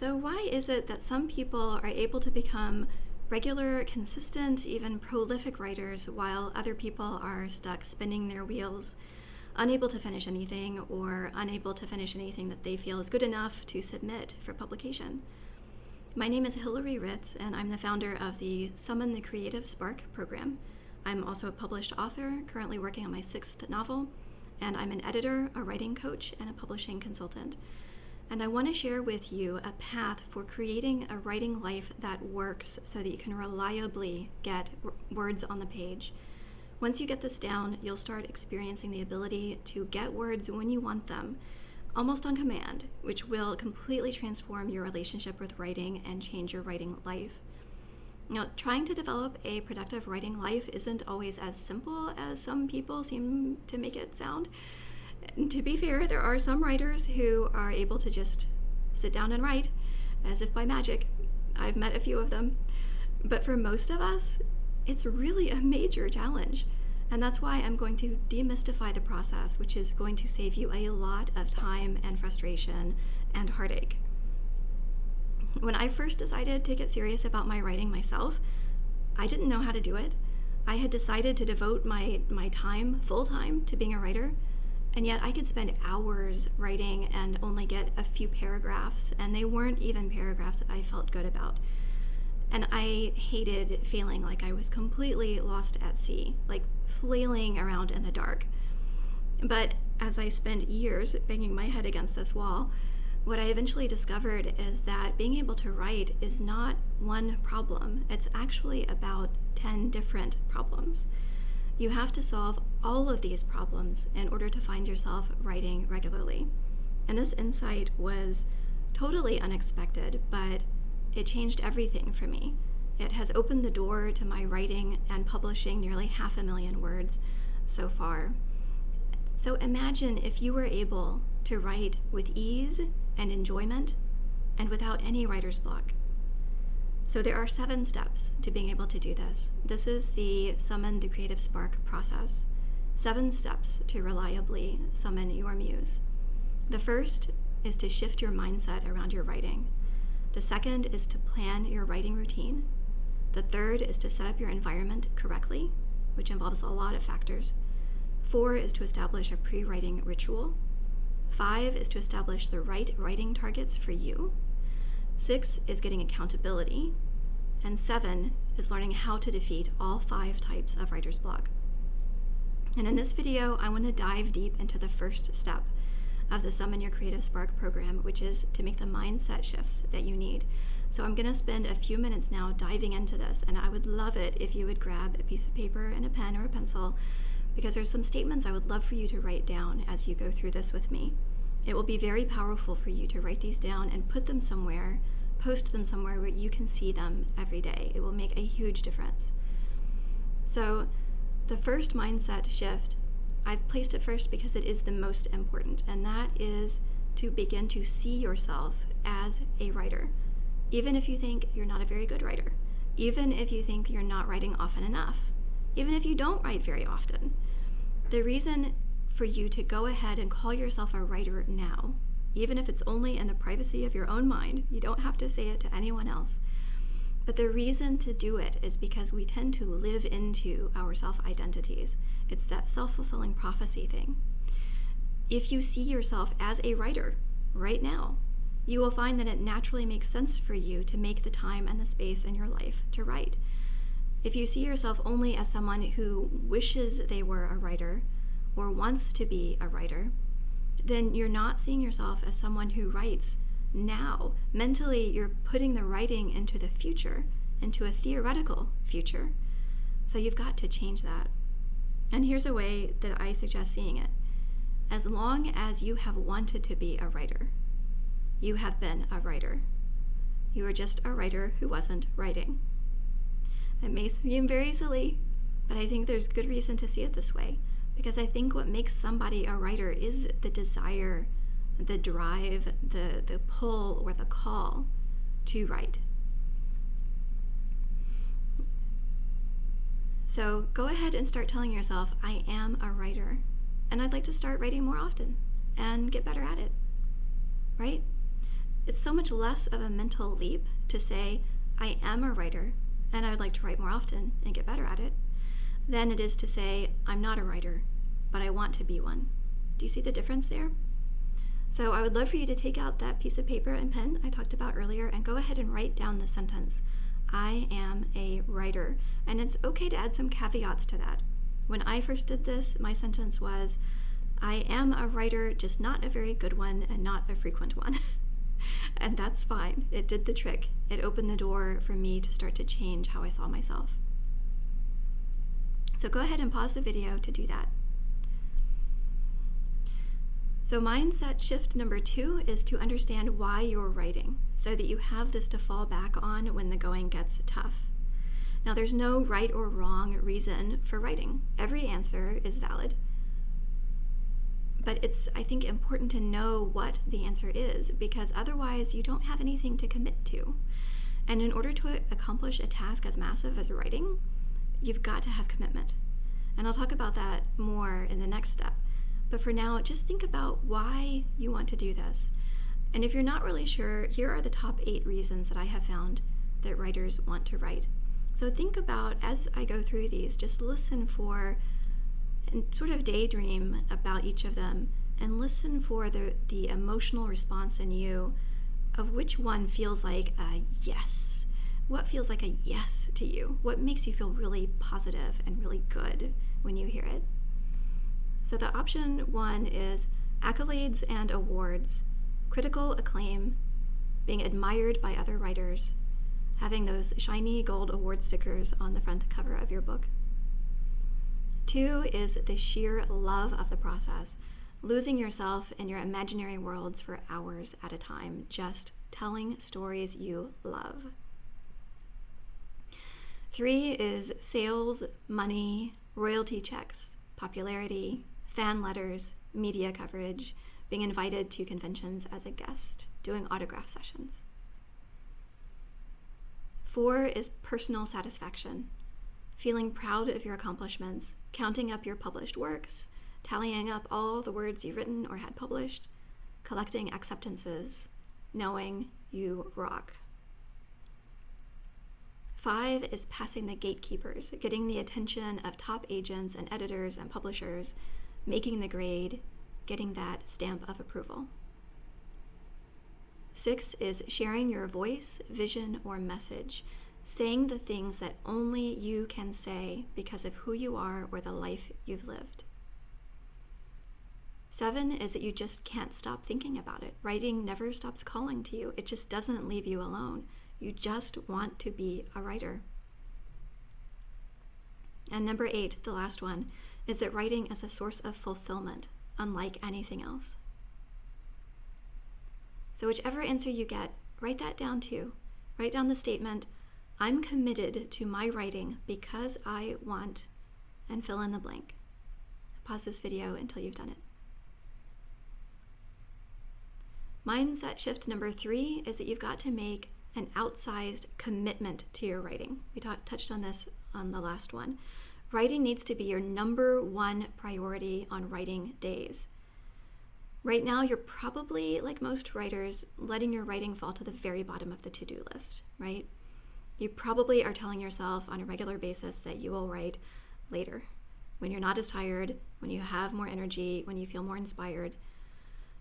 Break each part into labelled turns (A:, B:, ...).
A: So why is it that some people are able to become regular, consistent, even prolific writers, while other people are stuck spinning their wheels, unable to finish anything, or unable to finish anything that they feel is good enough to submit for publication? My name is Hillary Ritz, and I'm the founder of the Summon the Creative Spark program. I'm also a published author, currently working on my 6th novel, and I'm an editor, a writing coach, and a publishing consultant. And I want to share with you a path for creating a writing life that works so that you can reliably get words on the page. Once you get this down, you'll start experiencing the ability to get words when you want them, almost on command, which will completely transform your relationship with writing and change your writing life. Now, trying to develop a productive writing life isn't always as simple as some people seem to make it sound. And to be fair, there are some writers who are able to just sit down and write as if by magic. I've met a few of them. But for most of us, it's really a major challenge. And that's why I'm going to demystify the process, which is going to save you a lot of time and frustration and heartache. When I first decided to get serious about my writing myself, I didn't know how to do it. I had decided to devote my time, full time, to being a writer, and yet I could spend hours writing and only get a few paragraphs, and they weren't even paragraphs that I felt good about. And I hated feeling like I was completely lost at sea, like flailing around in the dark. But as I spent years banging my head against this wall, what I eventually discovered is that being able to write is not one problem. It's actually about 10 different problems. You have to solve all of these problems in order to find yourself writing regularly. And this insight was totally unexpected, but it changed everything for me. It has opened the door to my writing and publishing nearly 500,000 words so far. So imagine if you were able to write with ease and enjoyment and without any writer's block. So there are 7 steps to being able to do this. This is the Summon the Creative Spark process. 7 steps to reliably summon your muse. The first is to shift your mindset around your writing. The second is to plan your writing routine. The third is to set up your environment correctly, which involves a lot of factors. 4 is to establish a pre-writing ritual. 5 is to establish the right writing targets for you. 6 is getting accountability. And 7 is learning how to defeat all 5 types of writer's block. And in this video, I want to dive deep into the first step of the Summon Your Creative Spark program, which is to make the mindset shifts that you need. So I'm going to spend a few minutes now diving into this, and I would love it if you would grab a piece of paper and a pen or a pencil, because there's some statements I would love for you to write down as you go through this with me. It will be very powerful for you to write these down and put them somewhere, post them somewhere where you can see them every day. It will make a huge difference. So the first mindset shift, I've placed it first because it is the most important, and that is to begin to see yourself as a writer. Even if you think you're not a very good writer, even if you think you're not writing often enough, even if you don't write very often, the reason for you to go ahead and call yourself a writer now, even if it's only in the privacy of your own mind, you don't have to say it to anyone else, but the reason to do it is because we tend to live into our self-identities. It's that self-fulfilling prophecy thing. If you see yourself as a writer right now, you will find that it naturally makes sense for you to make the time and the space in your life to write. If you see yourself only as someone who wishes they were a writer or wants to be a writer, then you're not seeing yourself as someone who writes now. Mentally, you're putting the writing into the future, into a theoretical future. So you've got to change that. And here's a way that I suggest seeing it. As long as you have wanted to be a writer, you have been a writer. You are just a writer who wasn't writing. It may seem very silly, but I think there's good reason to see it this way, because I think what makes somebody a writer is the desire, the drive, the pull, or the call to write. So go ahead and start telling yourself, I am a writer, and I'd like to start writing more often and get better at it, right? It's so much less of a mental leap to say, I am a writer and I would like to write more often and get better at it, than it is to say, I'm not a writer, but I want to be one. Do you see the difference there? So I would love for you to take out that piece of paper and pen I talked about earlier and go ahead and write down the sentence, I am a writer. And it's okay to add some caveats to that. When I first did this, my sentence was, I am a writer, just not a very good one and not a frequent one. And that's fine. It did the trick. It opened the door for me to start to change how I saw myself. So go ahead and pause the video to do that. So mindset shift number 2 is to understand why you're writing so that you have this to fall back on when the going gets tough. Now, there's no right or wrong reason for writing. Every answer is valid. But it's, I think, important to know what the answer is, because otherwise you don't have anything to commit to. And in order to accomplish a task as massive as writing, you've got to have commitment. And I'll talk about that more in the next step. But for now, just think about why you want to do this. And if you're not really sure, here are the top 8 reasons that I have found that writers want to write. So think about, as I go through these, just listen for and sort of daydream about each of them and listen for the emotional response in you of which one feels like a yes. What feels like a yes to you? What makes you feel really positive and really good when you hear it? So the option 1 is accolades and awards, critical acclaim, being admired by other writers, having those shiny gold award stickers on the front cover of your book. 2 is the sheer love of the process, losing yourself in your imaginary worlds for hours at a time, just telling stories you love. 3 is sales, money, royalty checks, popularity, fan letters, media coverage, being invited to conventions as a guest, doing autograph sessions. 4 is personal satisfaction, feeling proud of your accomplishments, counting up your published works, tallying up all the words you've written or had published, collecting acceptances, knowing you rock. 5 is passing the gatekeepers, getting the attention of top agents and editors and publishers, making the grade, getting that stamp of approval. 6 is sharing your voice, vision, or message, saying the things that only you can say because of who you are or the life you've lived. 7 is that you just can't stop thinking about it. Writing never stops calling to you. It just doesn't leave you alone. You just want to be a writer. And number 8, the last one, is that writing is a source of fulfillment, unlike anything else. So whichever answer you get, write that down too. Write down the statement, I'm committed to my writing because I want, and fill in the blank. Pause this video until you've done it. Mindset shift number 3 is that you've got to make an outsized commitment to your writing. We touched on this on the last one. Writing needs to be your number 1 priority on writing days. Right now, you're probably, like most writers, letting your writing fall to the very bottom of the to-do list, right? You probably are telling yourself on a regular basis that you will write later, when you're not as tired, when you have more energy, when you feel more inspired.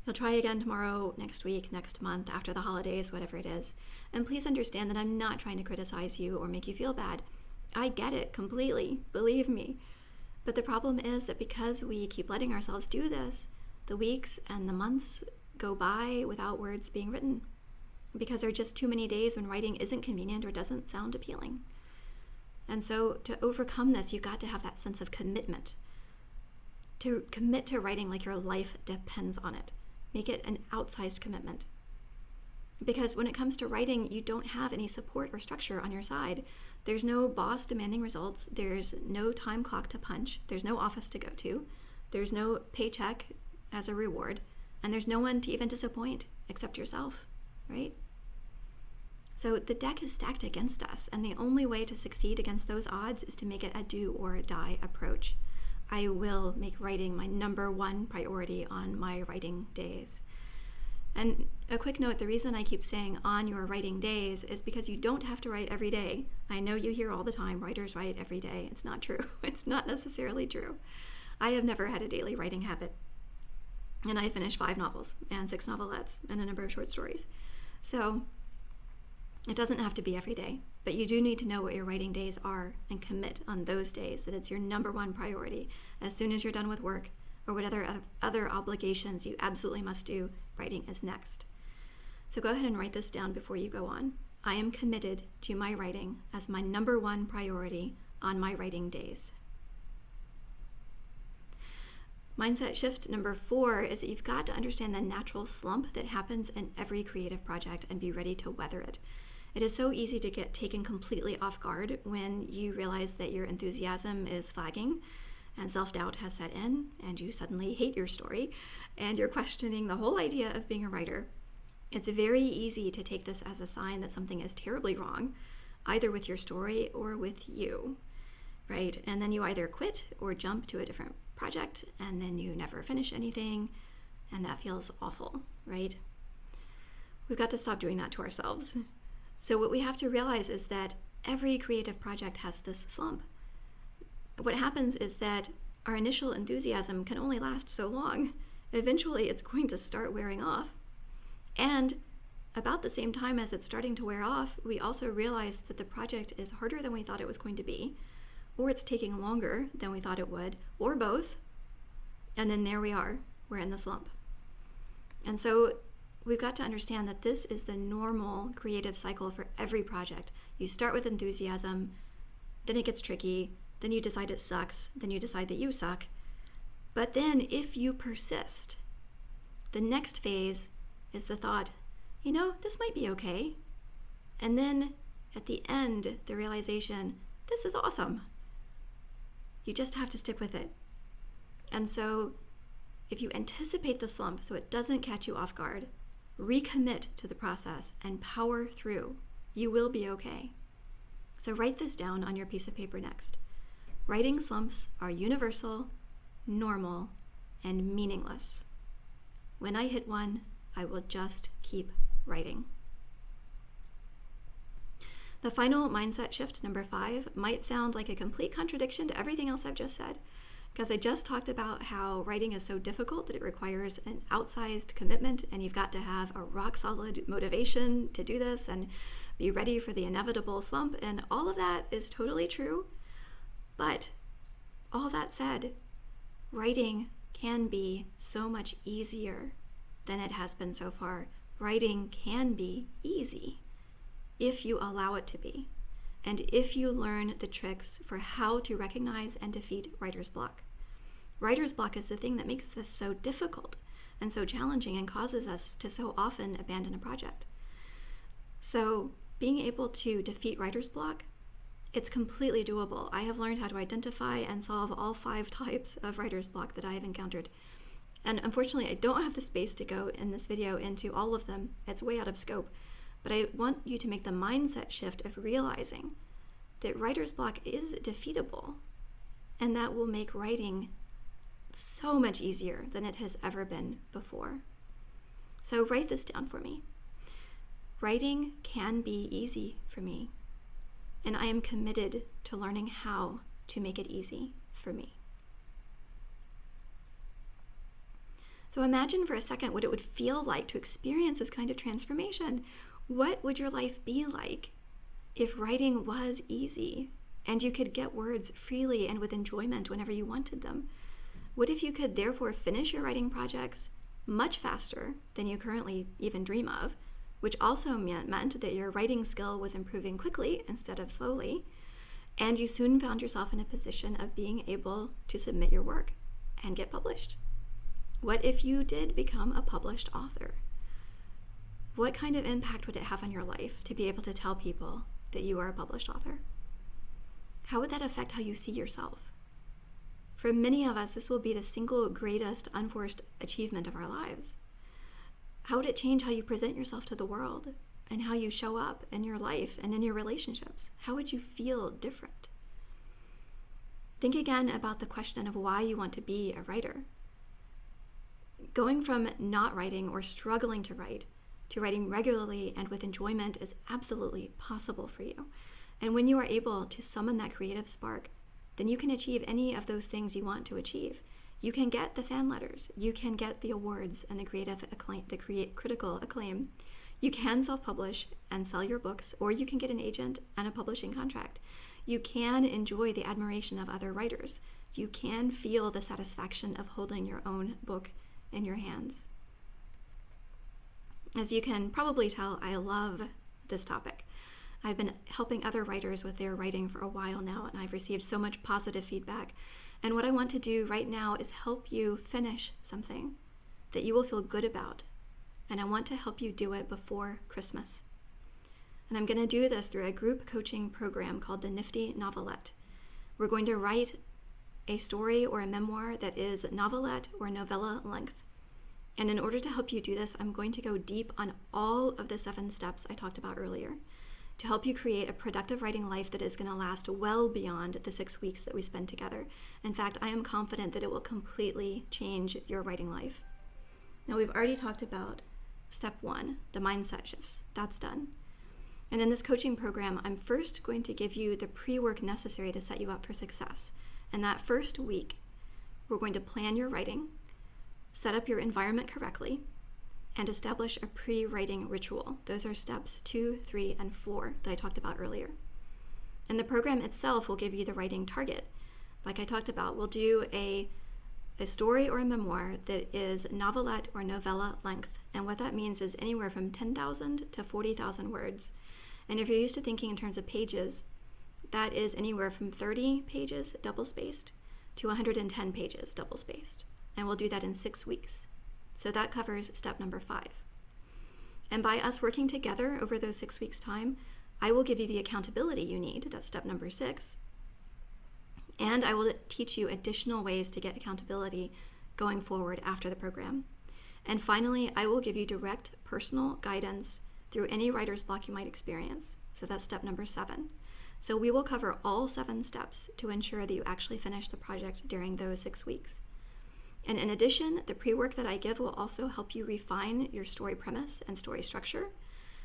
A: You'll try again tomorrow, next week, next month, after the holidays, whatever it is. And please understand that I'm not trying to criticize you or make you feel bad. I get it completely, believe me. But the problem is that because we keep letting ourselves do this, the weeks and the months go by without words being written, because there are just too many days when writing isn't convenient or doesn't sound appealing. And so to overcome this, you've got to have that sense of commitment. To commit to writing like your life depends on it. Make it an outsized commitment. Because when it comes to writing, you don't have any support or structure on your side. There's no boss demanding results. There's no time clock to punch. There's no office to go to. There's no paycheck as a reward. And there's no one to even disappoint except yourself, right? So the deck is stacked against us, and the only way to succeed against those odds is to make it a do or die approach. I will make writing my number 1 priority on my writing days. And a quick note, the reason I keep saying on your writing days is because you don't have to write every day. I know you hear all the time, writers write every day. It's not true. It's not necessarily true. I have never had a daily writing habit. And I finished 5 novels and 6 novelettes and a number of short stories. So it doesn't have to be every day, but you do need to know what your writing days are and commit on those days that it's your number one priority. As soon as you're done with work or whatever other obligations you absolutely must do, writing is next. So go ahead and write this down before you go on. I am committed to my writing as my number one priority on my writing days. Mindset shift number 4 is that you've got to understand the natural slump that happens in every creative project and be ready to weather it. It is so easy to get taken completely off guard when you realize that your enthusiasm is flagging and self-doubt has set in and you suddenly hate your story and you're questioning the whole idea of being a writer. It's very easy to take this as a sign that something is terribly wrong, either with your story or with you, right? And then you either quit or jump to a different project and then you never finish anything, and that feels awful, right? We've got to stop doing that to ourselves. So what we have to realize is that every creative project has this slump. What happens is that our initial enthusiasm can only last so long. Eventually it's going to start wearing off. And about the same time as it's starting to wear off, we also realize that the project is harder than we thought it was going to be, or it's taking longer than we thought it would, or both. And then there we are, we're in the slump. And so we've got to understand that this is the normal creative cycle for every project. You start with enthusiasm, then it gets tricky, then you decide it sucks, then you decide that you suck. But then if you persist, the next phase is the thought, this might be okay. And then at the end, the realization, this is awesome. You just have to stick with it. And so if you anticipate the slump so it doesn't catch you off guard, recommit to the process and power through, you will be okay. So write this down on your piece of paper next. Writing slumps are universal, normal, and meaningless. When I hit one, I will just keep writing. The final mindset shift, number 5, might sound like a complete contradiction to everything else I've just said, because I just talked about how writing is so difficult that it requires an outsized commitment, and you've got to have a rock-solid motivation to do this and be ready for the inevitable slump, and all of that is totally true. But all that said, writing can be so much easier than it has been so far. Writing can be easy if you allow it to be, and if you learn the tricks for how to recognize and defeat writer's block. Writer's block is the thing that makes this so difficult and so challenging and causes us to so often abandon a project. So being able to defeat writer's block, it's completely doable. I have learned how to identify and solve all 5 types of writer's block that I have encountered. And unfortunately, I don't have the space to go in this video into all of them. It's way out of scope. But I want you to make the mindset shift of realizing that writer's block is defeatable, and that will make writing so much easier than it has ever been before. So write this down for me. Writing can be easy for me, and I am committed to learning how to make it easy for me. So imagine for a second what it would feel like to experience this kind of transformation. What would your life be like if writing was easy and you could get words freely and with enjoyment whenever you wanted them? What if you could therefore finish your writing projects much faster than you currently even dream of, which also meant that your writing skill was improving quickly instead of slowly, and you soon found yourself in a position of being able to submit your work and get published? What if you did become a published author? What kind of impact would it have on your life to be able to tell people that you are a published author? How would that affect how you see yourself? For many of us, this will be the single greatest unforced achievement of our lives. How would it change how you present yourself to the world and how you show up in your life and in your relationships? How would you feel different? Think again about the question of why you want to be a writer. Going from not writing or struggling to write to writing regularly and with enjoyment is absolutely possible for you. And when you are able to summon that creative spark, then you can achieve any of those things you want to achieve. You can get the fan letters, you can get the awards and the creative acclaim, critical acclaim. You can self-publish and sell your books, or you can get an agent and a publishing contract. You can enjoy the admiration of other writers. You can feel the satisfaction of holding your own book in your hands. As you can probably tell, I love this topic. I've been helping other writers with their writing for a while now, and I've received so much positive feedback. And what I want to do right now is help you finish something that you will feel good about. And I want to help you do it before Christmas. And I'm going to do this through a group coaching program called the Nifty Novelette. We're going to write a story or a memoir that is novelette or novella length. And in order to help you do this, I'm going to go deep on all of the 7 steps I talked about earlier to help you create a productive writing life that is going to last well beyond the 6 weeks that we spend together. In fact, I am confident that it will completely change your writing life. Now, we've already talked about step 1, the mindset shifts. That's done. And in this coaching program, I'm first going to give you the pre-work necessary to set you up for success. And that first week, we're going to plan your writing, set up your environment correctly, and establish a pre-writing ritual. Those are steps 2, 3, and 4 that I talked about earlier. And the program itself will give you the writing target. Like I talked about, we'll do a story or a memoir that is novelette or novella length. And what that means is anywhere from 10,000 to 40,000 words. And if you're used to thinking in terms of pages, that is anywhere from 30 pages double-spaced to 110 pages double-spaced. And we'll do that in 6 weeks. So that covers step number 5. And by us working together over those 6 weeks' time, I will give you the accountability you need. That's step number 6. And I will teach you additional ways to get accountability going forward after the program. And finally, I will give you direct personal guidance through any writer's block you might experience. So that's step number 7. So we will cover all 7 steps to ensure that you actually finish the project during those 6 weeks. And in addition, the pre-work that I give will also help you refine your story premise and story structure.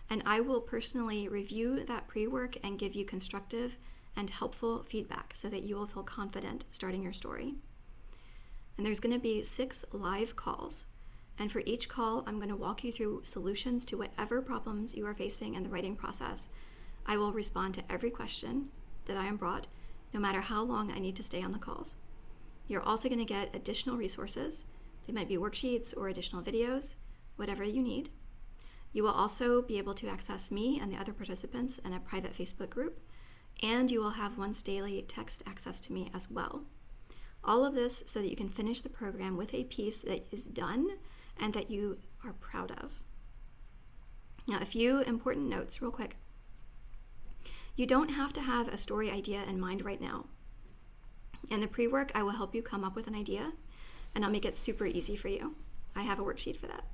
A: And I will personally review that pre-work and give you constructive and helpful feedback so that you will feel confident starting your story. And there's going to be 6 live calls. And for each call, I'm going to walk you through solutions to whatever problems you are facing in the writing process. I will respond to every question that I am brought, no matter how long I need to stay on the calls. You're also going to get additional resources. They might be worksheets or additional videos, whatever you need. You will also be able to access me and the other participants in a private Facebook group, and you will have once daily text access to me as well. All of this so that you can finish the program with a piece that is done and that you are proud of. Now, a few important notes real quick. You don't have to have a story idea in mind right now. In the pre-work, I will help you come up with an idea, and I'll make it super easy for you. I have a worksheet for that.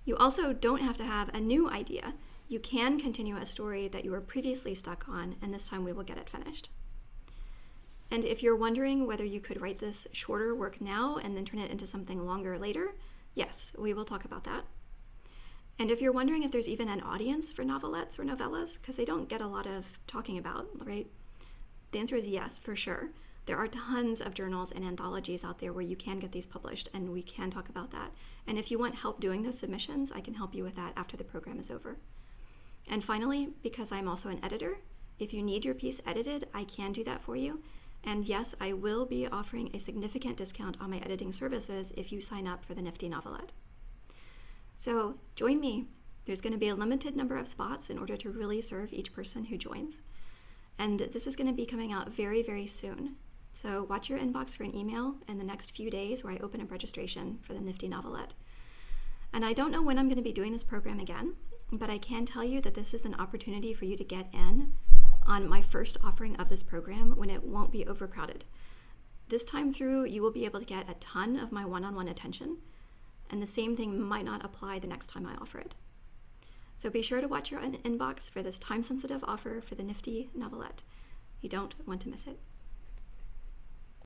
A: You also don't have to have a new idea. You can continue a story that you were previously stuck on, and this time we will get it finished. And if you're wondering whether you could write this shorter work now and then turn it into something longer later, yes, we will talk about that. And if you're wondering if there's even an audience for novelettes or novellas, because they don't get a lot of talking about, right? The answer is yes, for sure. There are tons of journals and anthologies out there where you can get these published, and we can talk about that. And if you want help doing those submissions, I can help you with that after the program is over. And finally, because I'm also an editor, if you need your piece edited, I can do that for you. And yes, I will be offering a significant discount on my editing services if you sign up for the Nifty Novelette. So join me. There's going to be a limited number of spots in order to really serve each person who joins. And this is going to be coming out very, very soon. So watch your inbox for an email in the next few days where I open up registration for the Nifty Novelette. And I don't know when I'm going to be doing this program again, but I can tell you that this is an opportunity for you to get in on my first offering of this program when it won't be overcrowded. This time through, you will be able to get a ton of my one-on-one attention, and the same thing might not apply the next time I offer it. So be sure to watch your inbox for this time-sensitive offer for the Nifty Novelette. You don't want to miss it.